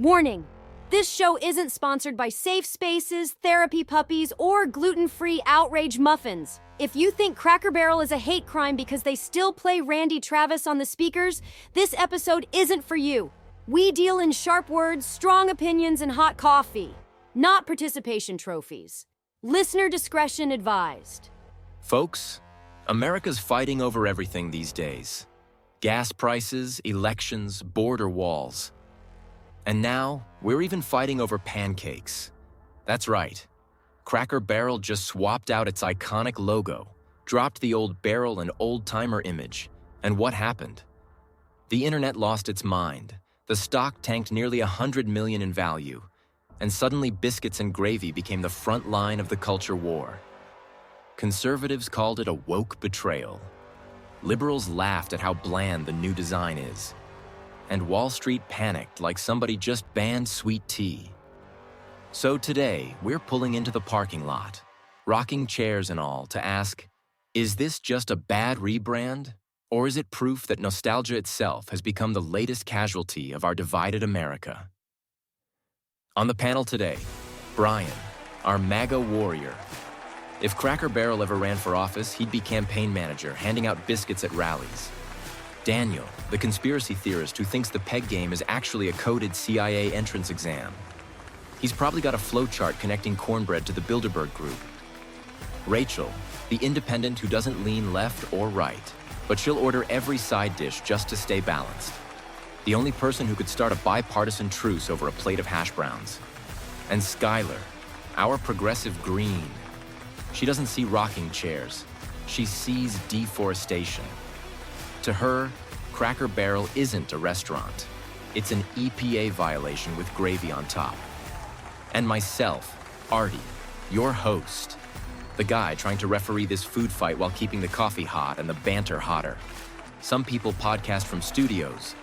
Warning! This show isn't sponsored by Safe Spaces, Therapy Puppies, or gluten-free outrage muffins. If you think Cracker Barrel is a hate crime because they still play Randy Travis on the speakers, this episode isn't for you. We deal in sharp words, strong opinions, and hot coffee, not participation trophies. Listener discretion advised. Folks, America's fighting over everything these days. Gas prices, elections, border walls. And now, we're even fighting over pancakes. That's right. Cracker Barrel just swapped out its iconic logo, dropped the old barrel and old-timer image. And what happened? The internet lost its mind. The stock tanked nearly $100 million in value. And suddenly biscuits and gravy became the front line of the culture war. Conservatives called it a woke betrayal. Liberals laughed at how bland the new design is. And Wall Street panicked like somebody just banned sweet tea. So today, we're pulling into the parking lot, rocking chairs and all, to ask, is this just a bad rebrand? Or is it proof that nostalgia itself has become the latest casualty of our divided America? On the panel today, Brian, our MAGA warrior. If Cracker Barrel ever ran for office, he'd be campaign manager, handing out biscuits at rallies. Daniel, the conspiracy theorist who thinks the peg game is actually a coded CIA entrance exam. He's probably got a flowchart connecting cornbread to the Bilderberg Group. Rachel, the independent who doesn't lean left or right, but she'll order every side dish just to stay balanced. The only person who could start a bipartisan truce over a plate of hash browns. And Skylar, our progressive green. She doesn't see rocking chairs. She sees deforestation. To her, Cracker Barrel isn't a restaurant. It's an EPA violation with gravy on top. And myself, Artie, your host. The guy trying to referee this food fight while keeping the coffee hot and the banter hotter. Some people podcast from studios.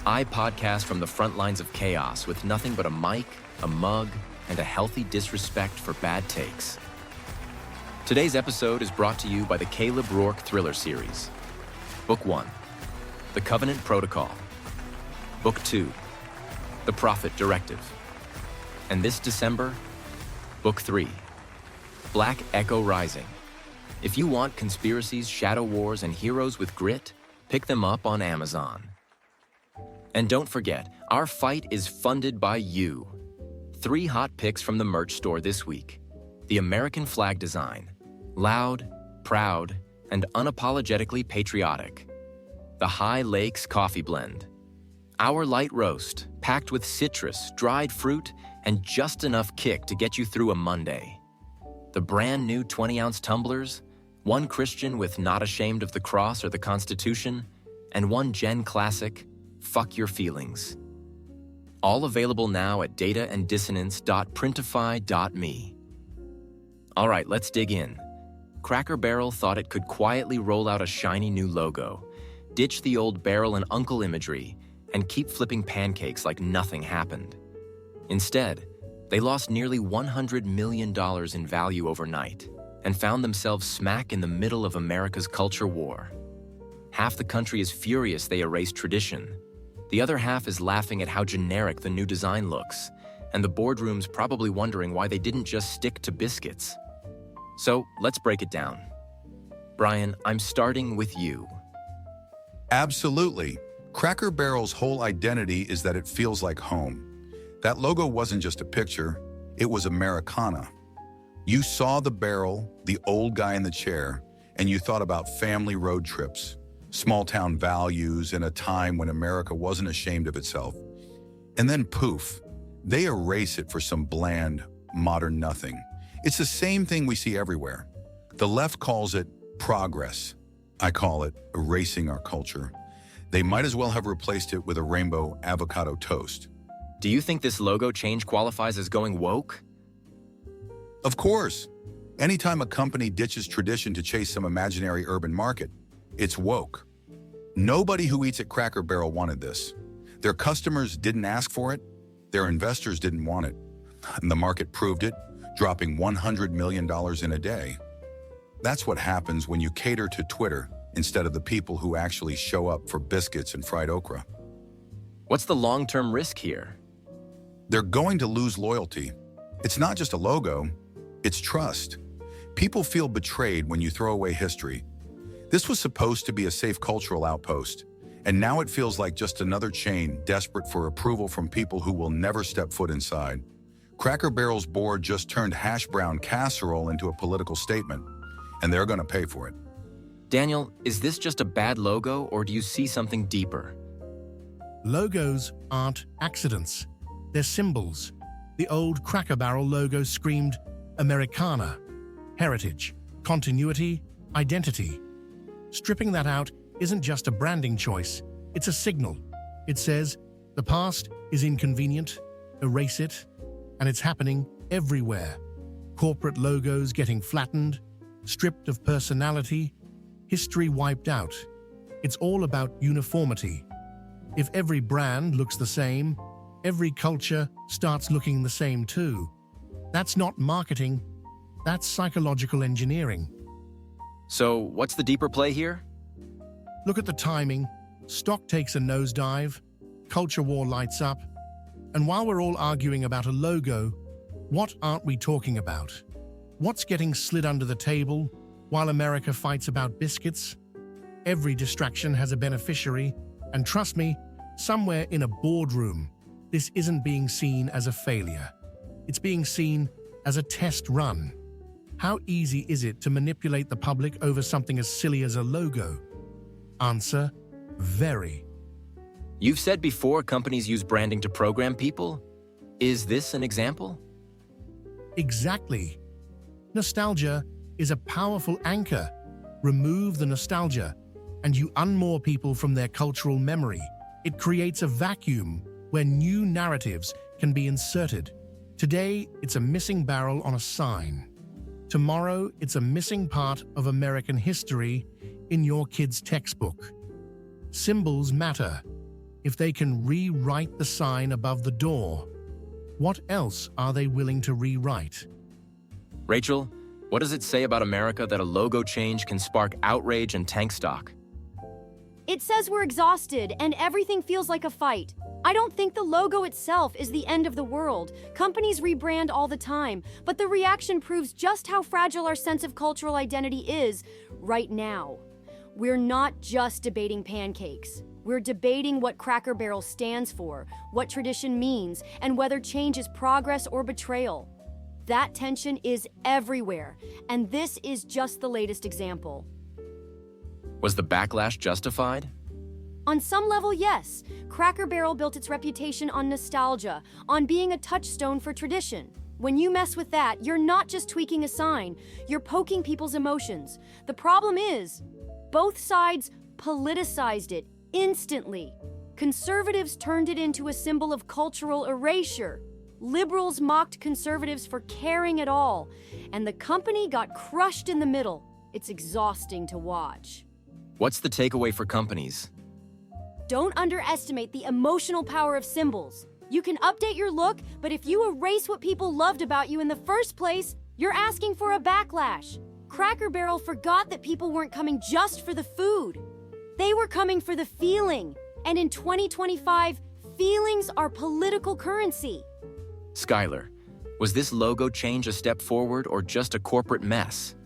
I podcast from the front lines of chaos with nothing but a mic, a mug, and a healthy disrespect for bad takes. Today's episode is brought to you by the Caleb Rourke Thriller Series. Book 1, The Covenant Protocol. Book 2, The Prophet Directive. And this December, Book 3, Black Echo Rising. If you want conspiracies, shadow wars, and heroes with grit, pick them up on Amazon. And don't forget, our fight is funded by you. 3 hot picks from the merch store this week. The American flag design. Loud, proud, and unapologetically patriotic. The High Lakes Coffee Blend. Our light roast, packed with citrus, dried fruit, and just enough kick to get you through a Monday. The brand new 20-ounce tumblers, one Christian with Not Ashamed of the Cross or the Constitution, and one Gen Classic, Fuck Your Feelings. All available now at dataanddissonance.printify.me. All right, let's dig in. Cracker Barrel thought it could quietly roll out a shiny new logo, ditch the old barrel and uncle imagery, and keep flipping pancakes like nothing happened. Instead, they lost nearly $100 million in value overnight and found themselves smack in the middle of America's culture war. Half the country is furious they erased tradition. The other half is laughing at how generic the new design looks, and the boardroom's probably wondering why they didn't just stick to biscuits. So, let's break it down. Brian, I'm starting with you. Absolutely. Cracker Barrel's whole identity is that it feels like home. That logo wasn't just a picture, it was Americana. You saw the barrel, the old guy in the chair, and you thought about family road trips, small-town values in a time when America wasn't ashamed of itself. And then poof, they erase it for some bland, modern nothing. It's the same thing we see everywhere. The left calls it progress. I call it erasing our culture. They might as well have replaced it with a rainbow avocado toast. Do you think this logo change qualifies as going woke? Of course. Anytime a company ditches tradition to chase some imaginary urban market, it's woke. Nobody who eats at Cracker Barrel wanted this. Their customers didn't ask for it. Their investors didn't want it. And the market proved it, dropping $100 million in a day. That's what happens when you cater to Twitter instead of the people who actually show up for biscuits and fried okra. What's the long-term risk here? They're going to lose loyalty. It's not just a logo, it's trust. People feel betrayed when you throw away history. This was supposed to be a safe cultural outpost, and now it feels like just another chain desperate for approval from people who will never step foot inside. Cracker Barrel's board just turned hash brown casserole into a political statement, and they're going to pay for it. Daniel, is this just a bad logo, or do you see something deeper? Logos aren't accidents. They're symbols. The old Cracker Barrel logo screamed Americana, heritage, continuity, identity. Stripping that out isn't just a branding choice, it's a signal. It says, the past is inconvenient, erase it, and it's happening everywhere. Corporate logos getting flattened, stripped of personality, history wiped out. It's all about uniformity. If every brand looks the same, every culture starts looking the same too. That's not marketing, that's psychological engineering. So, what's the deeper play here? Look at the timing. Stock takes a nosedive, culture war lights up, and while we're all arguing about a logo, what aren't we talking about? What's getting slid under the table while America fights about biscuits? Every distraction has a beneficiary, and trust me, somewhere in a boardroom, this isn't being seen as a failure. It's being seen as a test run. How easy is it to manipulate the public over something as silly as a logo? Answer, very. You've said before companies use branding to program people. Is this an example? Exactly. Nostalgia is a powerful anchor. Remove the nostalgia, and you unmoor people from their cultural memory. It creates a vacuum where new narratives can be inserted. Today, it's a missing barrel on a sign. Tomorrow, it's a missing part of American history in your kid's textbook. Symbols matter. If they can rewrite the sign above the door, what else are they willing to rewrite? Rachel, what does it say about America that a logo change can spark outrage and tank stock? It says we're exhausted and everything feels like a fight. I don't think the logo itself is the end of the world. Companies rebrand all the time, but the reaction proves just how fragile our sense of cultural identity is right now. We're not just debating pancakes. We're debating what Cracker Barrel stands for, what tradition means, and whether change is progress or betrayal. That tension is everywhere, and this is just the latest example. Was the backlash justified? On some level, yes. Cracker Barrel built its reputation on nostalgia, on being a touchstone for tradition. When you mess with that, you're not just tweaking a sign, you're poking people's emotions. The problem is, both sides politicized it instantly. Conservatives turned it into a symbol of cultural erasure. Liberals mocked conservatives for caring at all, and the company got crushed in the middle. It's exhausting to watch. What's the takeaway for companies? Don't underestimate the emotional power of symbols. You can update your look, but if you erase what people loved about you in the first place, you're asking for a backlash. Cracker Barrel forgot that people weren't coming just for the food. They were coming for the feeling. And in 2025, feelings are political currency. Skylar, was this logo change a step forward or just a corporate mess?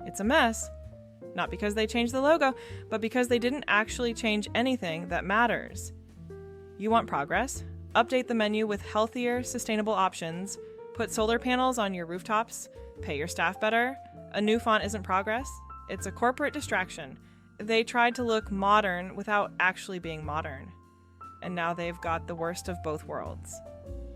It's a mess. Not because they changed the logo, but because they didn't actually change anything that matters. You want progress? Update the menu with healthier, sustainable options. Put solar panels on your rooftops. Pay your staff better. A new font isn't progress. It's a corporate distraction. They tried to look modern without actually being modern. And now they've got the worst of both worlds.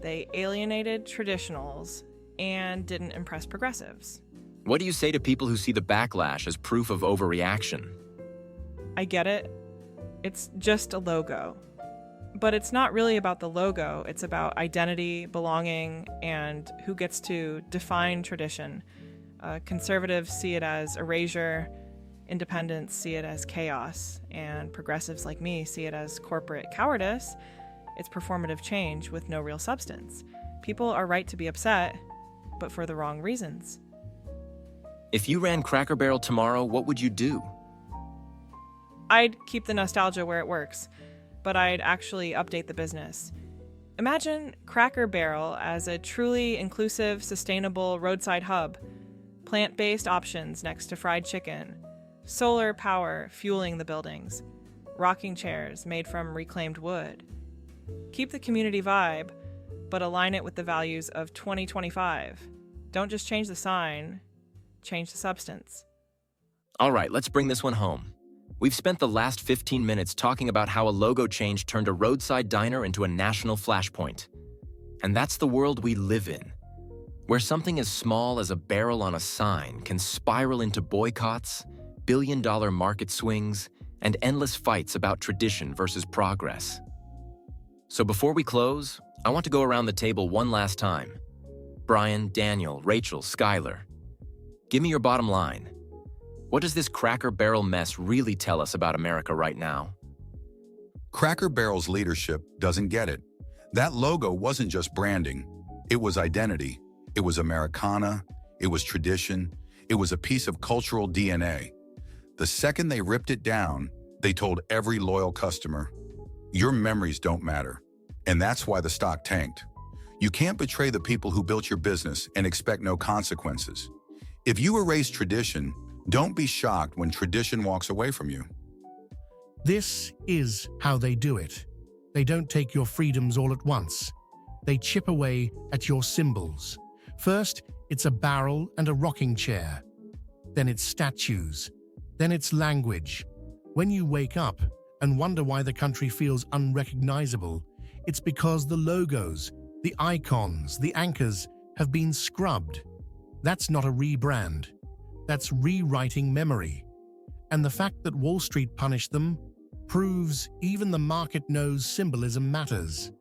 They alienated traditionals and didn't impress progressives. What do you say to people who see the backlash as proof of overreaction? I get it. It's just a logo. But it's not really about the logo. It's about identity, belonging, and who gets to define tradition. Conservatives see it as erasure, independents see it as chaos, and progressives like me see it as corporate cowardice. It's performative change with no real substance. People are right to be upset, but for the wrong reasons. If you ran Cracker Barrel tomorrow, what would you do? I'd keep the nostalgia where it works, but I'd actually update the business. Imagine Cracker Barrel as a truly inclusive, sustainable roadside hub. Plant-based options next to fried chicken. Solar power fueling the buildings. Rocking chairs made from reclaimed wood. Keep the community vibe, but align it with the values of 2025. Don't just change the sign, change the substance. All right, let's bring this one home. We've spent the last 15 minutes talking about how a logo change turned a roadside diner into a national flashpoint. And that's the world we live in, where something as small as a barrel on a sign can spiral into boycotts, billion-dollar market swings, and endless fights about tradition versus progress. So before we close, I want to go around the table one last time. Brian, Daniel, Rachel, Skylar. Give me your bottom line. What does this Cracker Barrel mess really tell us about America right now? Cracker Barrel's leadership doesn't get it. That logo wasn't just branding. It was identity. It was Americana. It was tradition. It was a piece of cultural DNA. The second they ripped it down, they told every loyal customer, your memories don't matter. And that's why the stock tanked. You can't betray the people who built your business and expect no consequences. If you erase tradition, don't be shocked when tradition walks away from you. This is how they do it. They don't take your freedoms all at once. They chip away at your symbols. First, it's a barrel and a rocking chair. Then it's statues. Then it's language. When you wake up and wonder why the country feels unrecognizable, it's because the logos, the icons, the anchors have been scrubbed. That's not a rebrand. That's rewriting memory. And the fact that Wall Street punished them proves even the market knows symbolism matters.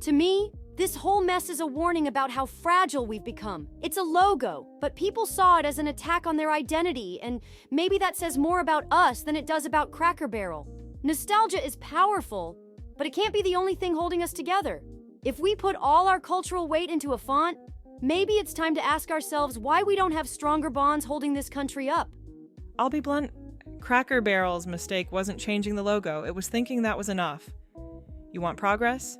To me, this whole mess is a warning about how fragile we've become. It's a logo, but people saw it as an attack on their identity, and maybe that says more about us than it does about Cracker Barrel. Nostalgia is powerful, but it can't be the only thing holding us together. If we put all our cultural weight into a font, maybe it's time to ask ourselves why we don't have stronger bonds holding this country up. I'll be blunt. Cracker Barrel's mistake wasn't changing the logo. It was thinking that was enough. You want progress?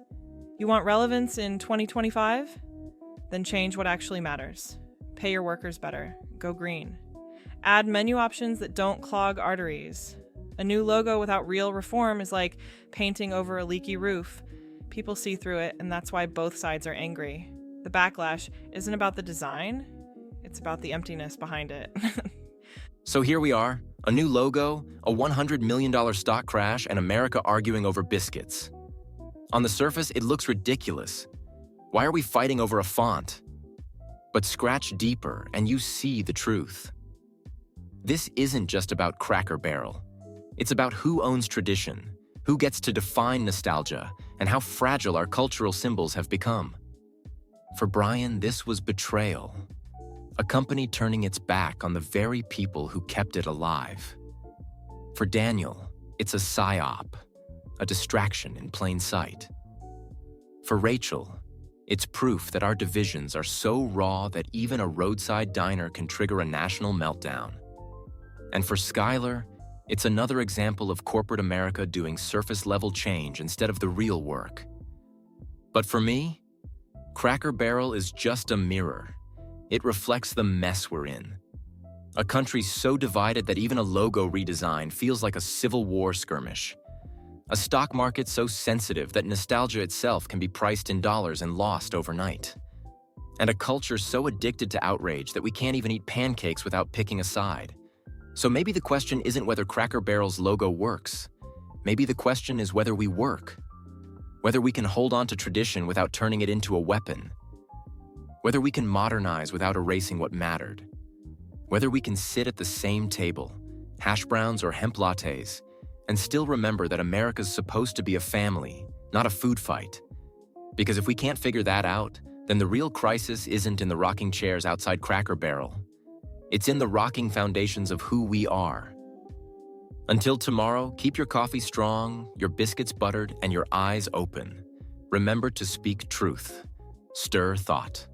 You want relevance in 2025? Then change what actually matters. Pay your workers better. Go green. Add menu options that don't clog arteries. A new logo without real reform is like painting over a leaky roof. People see through it, and that's why both sides are angry. The backlash isn't about the design, it's about the emptiness behind it. So here we are, a new logo, a $100 million stock crash, and America arguing over biscuits. On the surface, it looks ridiculous. Why are we fighting over a font? But scratch deeper and you see the truth. This isn't just about Cracker Barrel. It's about who owns tradition, who gets to define nostalgia, and how fragile our cultural symbols have become. For Brian, this was betrayal. A company turning its back on the very people who kept it alive. For Daniel, it's a psyop, a distraction in plain sight. For Rachel, it's proof that our divisions are so raw that even a roadside diner can trigger a national meltdown. And for Skylar, it's another example of corporate America doing surface-level change instead of the real work. But for me, Cracker Barrel is just a mirror. It reflects the mess we're in. A country so divided that even a logo redesign feels like a Civil War skirmish. A stock market so sensitive that nostalgia itself can be priced in dollars and lost overnight. And a culture so addicted to outrage that we can't even eat pancakes without picking a side. So maybe the question isn't whether Cracker Barrel's logo works. Maybe the question is whether we work. Whether we can hold on to tradition without turning it into a weapon. Whether we can modernize without erasing what mattered. Whether we can sit at the same table, hash browns or hemp lattes, and still remember that America's supposed to be a family, not a food fight. Because if we can't figure that out, then the real crisis isn't in the rocking chairs outside Cracker Barrel. It's in the rocking foundations of who we are. Until tomorrow, keep your coffee strong, your biscuits buttered, and your eyes open. Remember to speak truth. Stir thought.